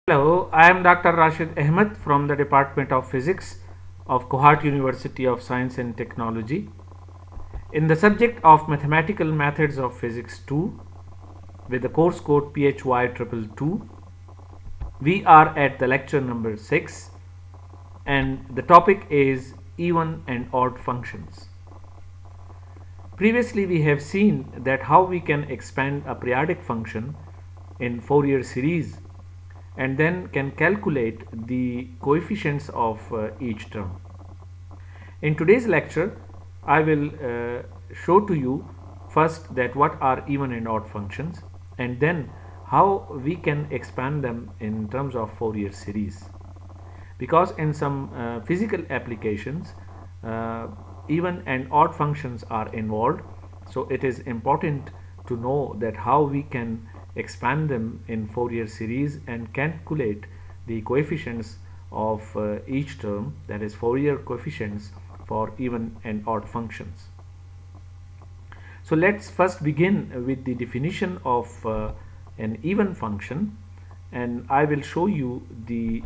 Hello, I am Dr. Rashid Ahmed from the Department of Physics of Kohat University of Science and Technology. In the subject of Mathematical Methods of Physics 2 with the course code PHY 222, we are at the lecture number 6 and the topic is even and odd functions. Previously we have seen that how we can expand a periodic function in Fourier series and then can calculate the coefficients of each term. In today's lecture, I will show to you first that what are even and odd functions and then how we can expand them in terms of Fourier series. Because in some physical applications, even and odd functions are involved, so it is important to know that how we can expand them in Fourier series and calculate the coefficients of each term, that is Fourier coefficients for even and odd functions. So let's first begin with the definition of an even function, and I will show you the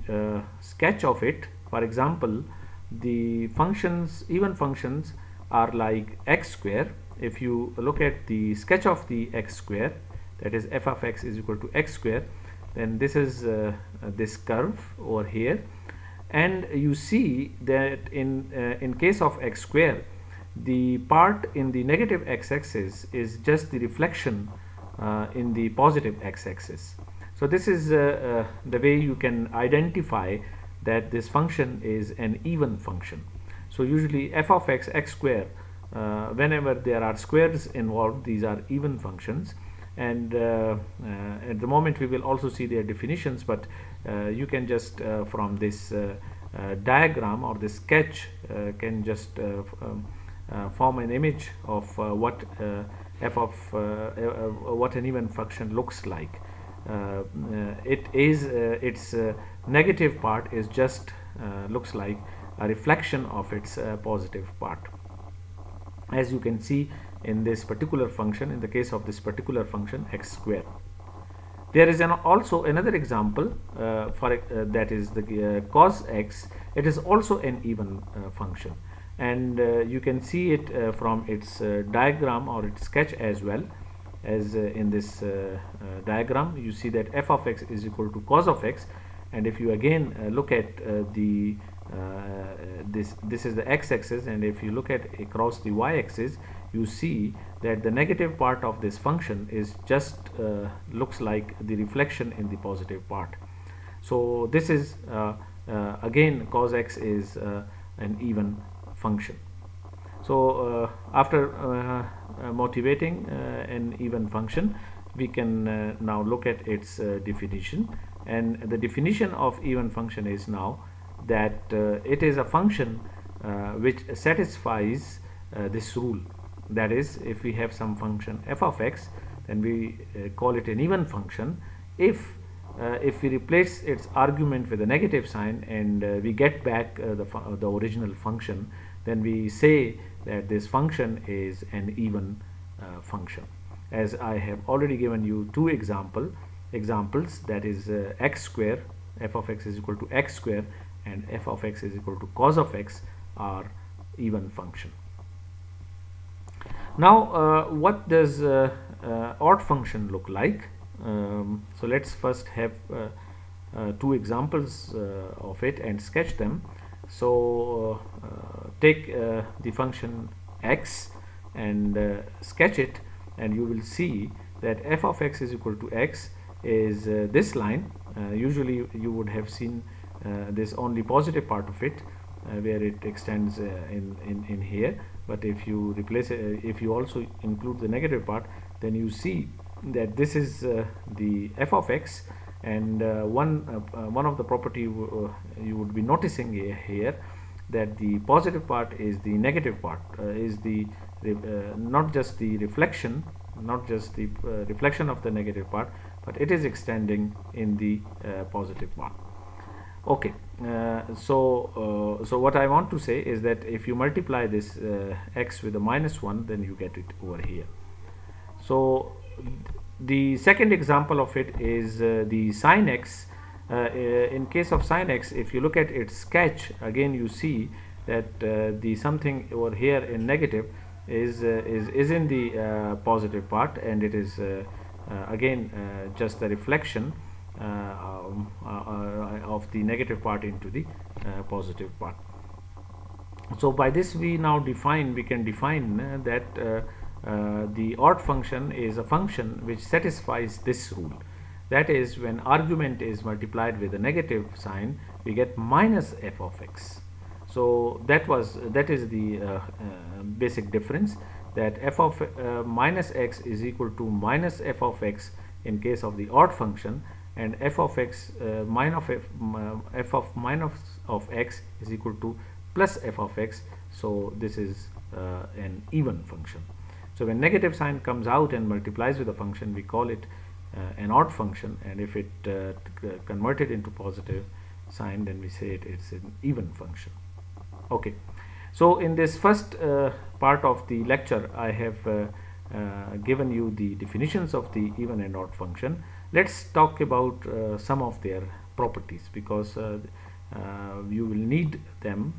sketch of it. For example, the functions, even functions are like x square. If you look at the sketch of the x square, that is f of x is equal to x square, then this is this curve over here, and you see that in case of x square, the part in the negative x-axis is just the reflection in the positive x-axis. So this is the way you can identify that this function is an even function. So usually f of x, x square, whenever there are squares involved, these are even functions. And at the moment we will also see their definitions, but you can just from this diagram or this sketch can just form an image of what f of what an even function looks like. It is its negative part is just looks like a reflection of its positive part, as you can see in this particular function, in the case of this particular function x square. There is also another example for that is the cos x. It is also an even function, and you can see it from its diagram or its sketch as well as in this diagram. You see that f of x is equal to cos of x, and if you again look at the this is the x-axis, and if you look at across the y-axis, you see that the negative part of this function is just looks like the reflection in the positive part. So this is again cos x is an even function. So after motivating an even function, we can now look at its definition, and the definition of even function is now that it is a function which satisfies this rule. That is, if we have some function f of x, then we call it an even function if we replace its argument with a negative sign and we get back the original function, then we say that this function is an even function. As I have already given you two examples, that is x square, f of x is equal to x square, and f of x is equal to cos of x are even function. Now what does odd function look like? So let's first have two examples of it and sketch them. So take the function x and sketch it, and you will see that f of x is equal to x is this line. Usually you would have seen this only positive part of it where it extends in here, but if you replace it, if you also include the negative part, then you see that this is the f of x, and one of the property you would be noticing here that the positive part is the negative part, is the not just the reflection, not just the reflection of the negative part, but it is extending in the positive part. Okay, so what I want to say is that if you multiply this x with a -1, then you get it over here. So the second example of it is the sin x In case of sin x, if you look at its sketch, again you see that the something over here in negative is in the positive part, and it is again just the reflection of the negative part into the positive part. So by this we can define that the odd function is a function which satisfies this rule. That is, when argument is multiplied with a negative sign, we get minus f of x. So that is the basic difference, that f of minus x is equal to minus f of x in case of the odd function, and f of x f of minus of x is equal to plus f of x. So this is an even function. So when negative sign comes out and multiplies with a function, we call it an odd function, and if it converted into positive sign, then we say it's an even function. Okay, so in this first part of the lecture, I have given you the definitions of the even and odd function. Let's talk about some of their properties, because you will need them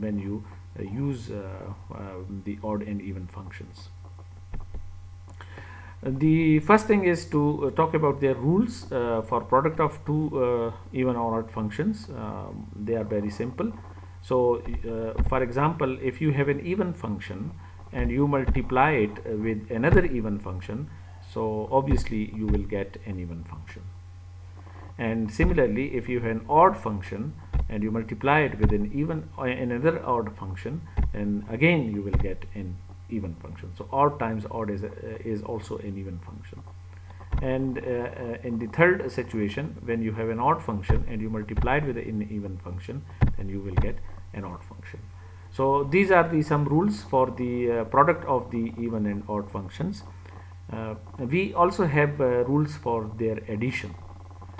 when you use the odd and even functions. The first thing is to talk about their rules for product of two even or odd functions. They are very simple. So for example, if you have an even function and you multiply it with another even function, so obviously you will get an even function. And similarly, if you have an odd function and you multiply it with another odd function, then again you will get an even function. So odd times odd is also an even function. And in the third situation, when you have an odd function and you multiply it with an even function, then you will get an odd function. So these are some rules for the product of the even and odd functions. We also have rules for their addition.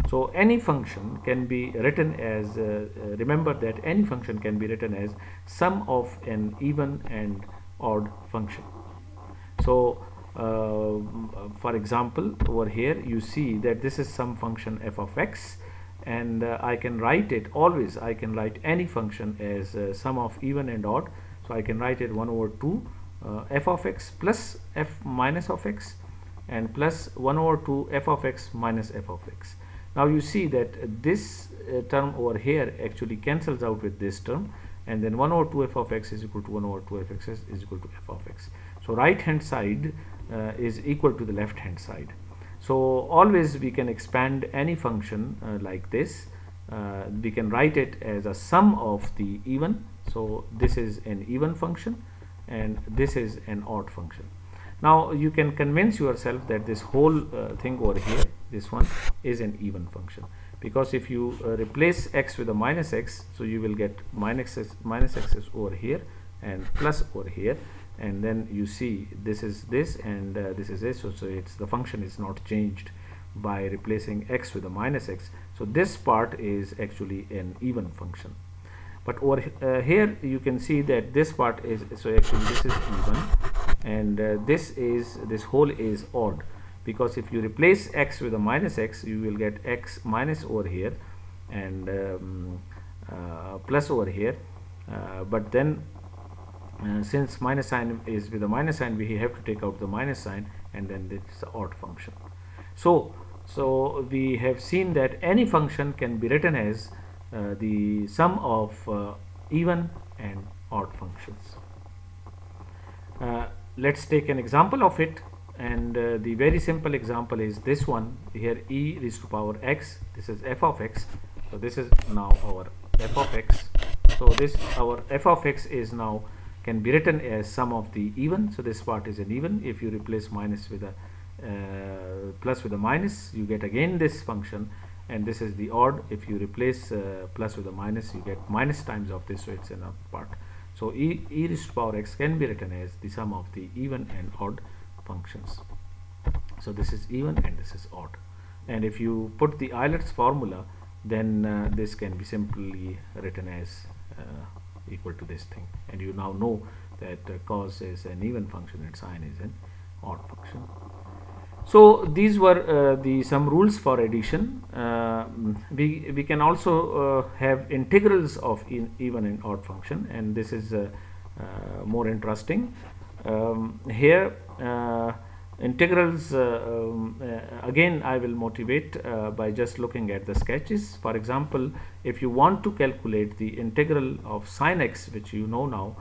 So any function can be written as remember that any function can be written as sum of an even and odd function. So for example, over here you see that this is some function f of x, and I can write it always. I can write any function as sum of even and odd. So I can write it 1 over 2 f of x plus f minus of x, and plus 1 over 2 f of x minus f of x. Now you see that this term over here actually cancels out with this term, and then 1 over 2 f of x is equal to 1 over 2 f of x is equal to f of x. So right hand side is equal to the left hand side. So always we can expand any function like this. We can write it as a sum of the even. So this is an even function and this is an odd function. Now you can convince yourself that this whole thing over here, this one, is an even function, because if you replace x with a minus x, so you will get minus x is over here and plus over here, and then you see this is this and this is this. So it's the function is not changed by replacing x with a minus x. So this part is actually an even function. But over here you can see that this part is, so actually this is even, and this whole is odd, because if you replace x with a minus x, you will get x minus over here and plus over here, but then since minus sign is with a minus sign, we have to take out the minus sign, and then this is an odd function. So we have seen that any function can be written as the sum of even and odd functions. Let's take an example of it, and the very simple example is this one here, e raised to power x. This is f of x. So this is now our f of x. So this our f of x is now can be written as sum of the even. So this part is an even. If you replace minus with a plus with a minus, you get again this function, and this is the odd. If you replace plus with a minus, you get minus times of this, so it's an odd part. So e raised to power x can be written as the sum of the even and odd functions. So this is even and this is odd, and if you put the Euler's formula, then this can be simply written as equal to this thing, and you now know that cos is an even function and sine is an odd function. So these were the some rules for addition. We can also have integrals of even and odd function, and this is more interesting. Here integrals, again I will motivate by just looking at the sketches. For example, if you want to calculate the integral of sine x, which you know now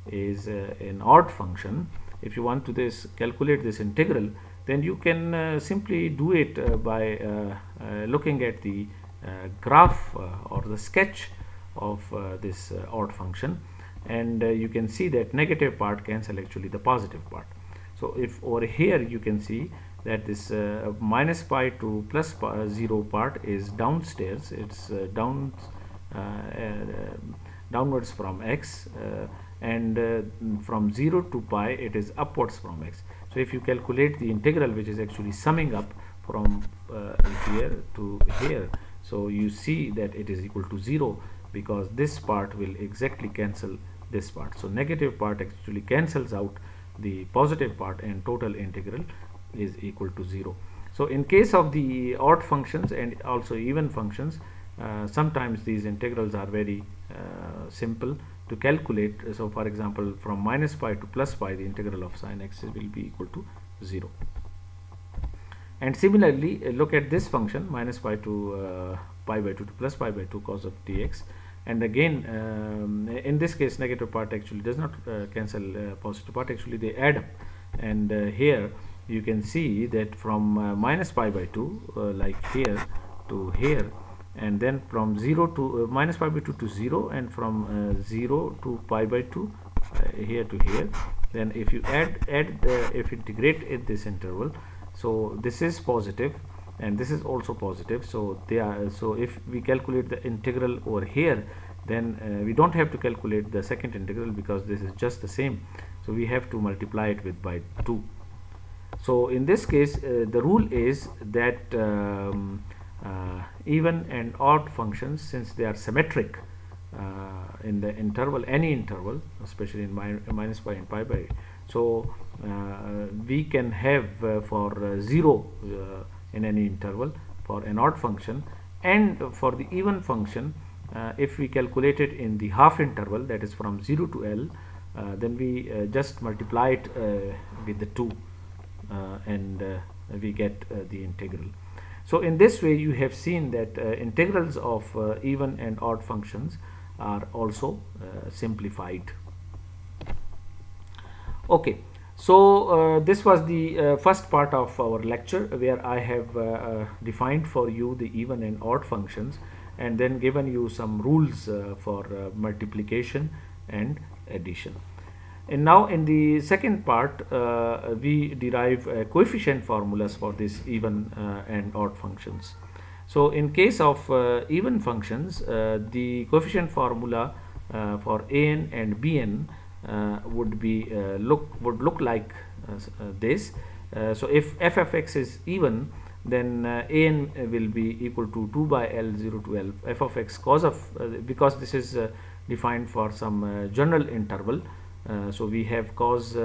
is an odd function, if you want to calculate this integral, then you can simply do it by looking at the graph or the sketch of this odd function, and you can see that negative part cancel actually the positive part. So if over here you can see that this minus pi to plus 0 part is downstairs, it's downwards from x, and from 0 to pi it is upwards from x. So if you calculate the integral, which is actually summing up from here to here, so you see that it is equal to 0, because this part will exactly cancel this part. So negative part actually cancels out the positive part, and total integral is equal to 0. So in case of the odd functions and also even functions, sometimes these integrals are very simple to calculate. So for example, from minus pi to plus pi, the integral of sine x will be equal to 0. And similarly, look at this function, minus pi to pi by 2 to plus pi by 2 cos of dx, and again in this case negative part actually does not cancel positive part, actually they add up, and here you can see that from minus pi by 2 like here to here, and then from 0 to minus pi by 2 to 0, and from 0 to pi by 2 here to here, then if you if integrate at this interval, so this is positive and this is also positive, so they are, so if we calculate the integral over here, then we don't have to calculate the second integral, because this is just the same, so we have to multiply it with by 2. So in this case the rule is that even and odd functions, since they are symmetric in the interval, any interval, especially in minus pi and pi by, so we can have for 0 in any interval for an odd function, and for the even function, if we calculate it in the half interval, that is from 0 to L, then we just multiply it with the 2, and we get the integral. So in this way you have seen that integrals of even and odd functions are also simplified. Okay, so this was the first part of our lecture, where I have defined for you the even and odd functions, and then given you some rules for multiplication and addition. And now in the second part we derive coefficient formulas for these even and odd functions. So in case of even functions, the coefficient formula for an and bn would look like this. So if f of x is even, then an will be equal to 2 by L 0 to L f of x cos of, because this is defined for some general interval, so we have cos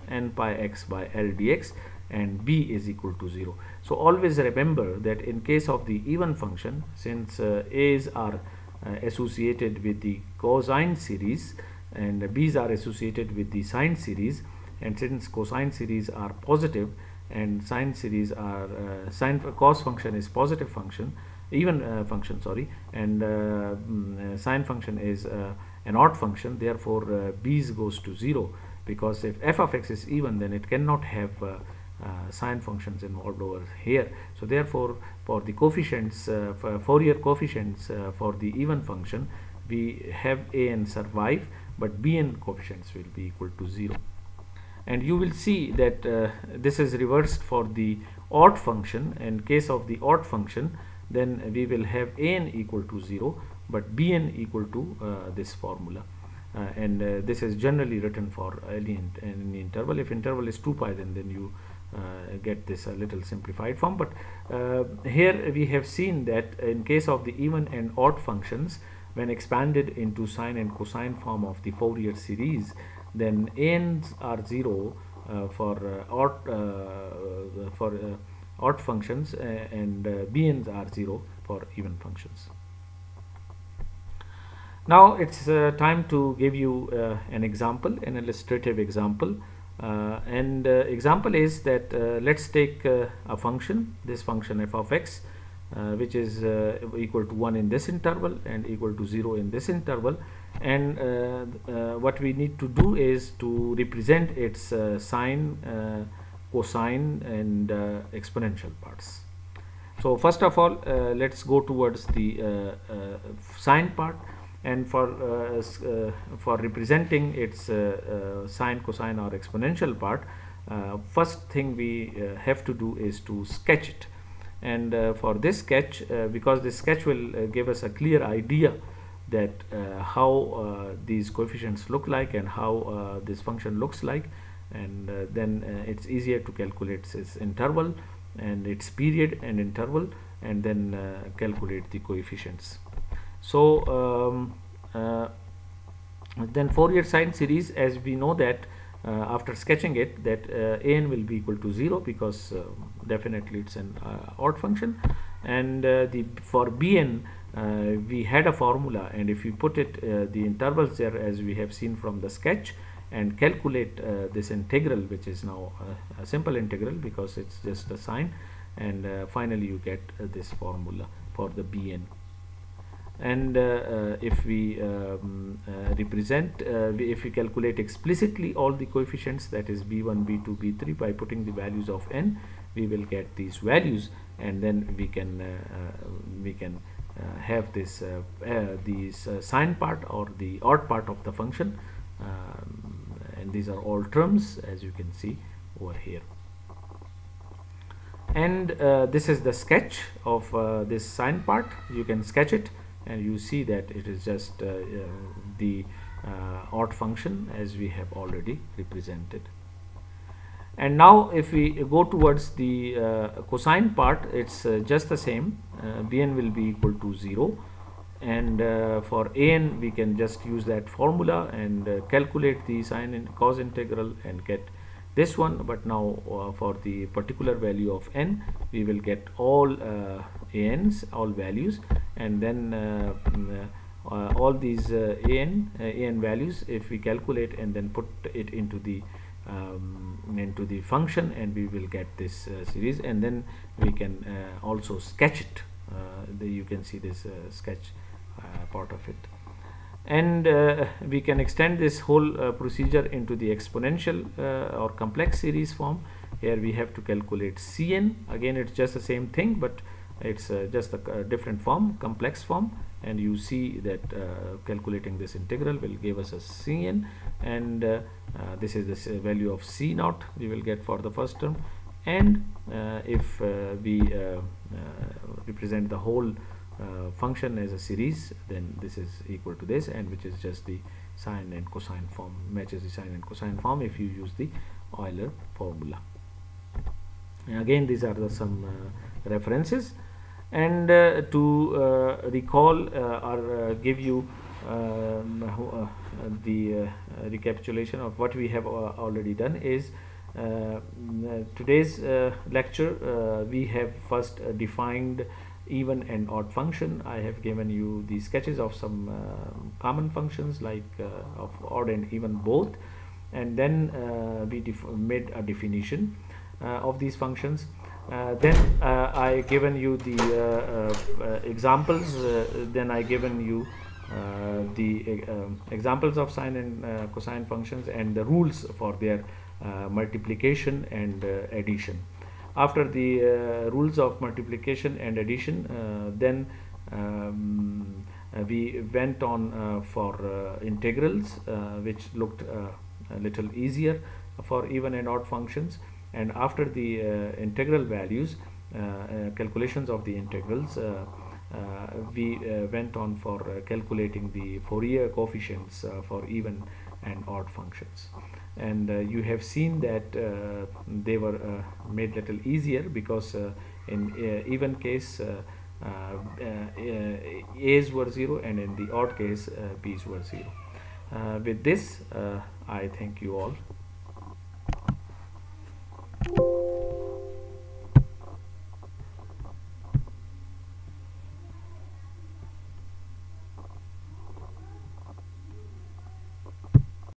n pi x by L dx, and b is equal to 0. So always remember that in case of the even function, since a's are associated with the cosine series and b's are associated with the sine series, and since cosine series are positive and sine series are cos function is positive function, even function, sorry, and sine function is an odd function, therefore b's goes to 0, because if f of x is even, then it cannot have sine functions involved over here. So therefore for the coefficients, for Fourier coefficients for the even function, we have an survive, but bn coefficients will be equal to 0. And you will see that this is reversed for the odd function. In case of the odd function, then we will have an equal to 0, but bn equal to this formula, and this is generally written for any interval. If interval is 2 pi, then you get this a little simplified form, but here we have seen that in case of the even and odd functions, when expanded into sine and cosine form of the Fourier series, then n's are 0 for odd odd functions, and bn's are 0 for even functions. Now it's time to give you an example, an illustrative example. And example is that let's take a function, this function f of x, which is equal to 1 in this interval and equal to 0 in this interval. And what we need to do is to represent its sine, cosine, and exponential parts. So first of all, let's go towards the sine part. And for representing its sine, cosine, or exponential part, first thing we have to do is to sketch it. And for this sketch, because this sketch will give us a clear idea that how these coefficients look like and how this function looks like, and then it's easier to calculate its interval and its period and interval, and then calculate the coefficients. So then Fourier sine series, as we know that after sketching it, that an will be equal to 0 because definitely it's an odd function, and for bn we had a formula, and if you put it the intervals there as we have seen from the sketch and calculate this integral, which is now a simple integral because it's just a sine, and finally you get this formula for the bn. And if we represent, if we calculate explicitly all the coefficients, that is b1, b2, b3, by putting the values of n, we will get these values, and then we can have this sine part or the odd part of the function, and these are all terms, as you can see over here. And this is the sketch of this sine part. You can sketch it, and you see that it is just the odd function as we have already represented. And now if we go towards the cosine part, it's just the same. bn will be equal to 0, and for an we can just use that formula and calculate the sine and cos integral and get this one. But now for the particular value of n, we will get all ans, all values, and then all these an values, if we calculate and then put it into the function, and we will get this series, and then we can also sketch it. You can see this sketch part of it, and we can extend this whole procedure into the exponential or complex series form. Here we have to calculate Cn. Again, it's just the same thing, but it's just a different form, complex form, and you see that calculating this integral will give us a Cn, and this is this value of C naught we will get for the first term. And if we represent the whole function as a series, then this is equal to this, and which is just the sine and cosine form, matches the sine and cosine form if you use the Euler formula. And again, these are some references, and to recall or give you the recapitulation of what we have already done is today's lecture we have first defined even and odd function. I have given you the sketches of some common functions like of odd and even both, and then we made a definition of these functions. Then I given you the examples, then I given you the examples of sine and cosine functions and the rules for their multiplication and addition. After the rules of multiplication and addition, then we went on for integrals, which looked a little easier for even and odd functions. And after the integral values, calculations of the integrals, we went on for calculating the Fourier coefficients for even and odd functions. And you have seen that they were made little easier because in even case a's were 0, and in the odd case b's were 0. With this, I thank you all.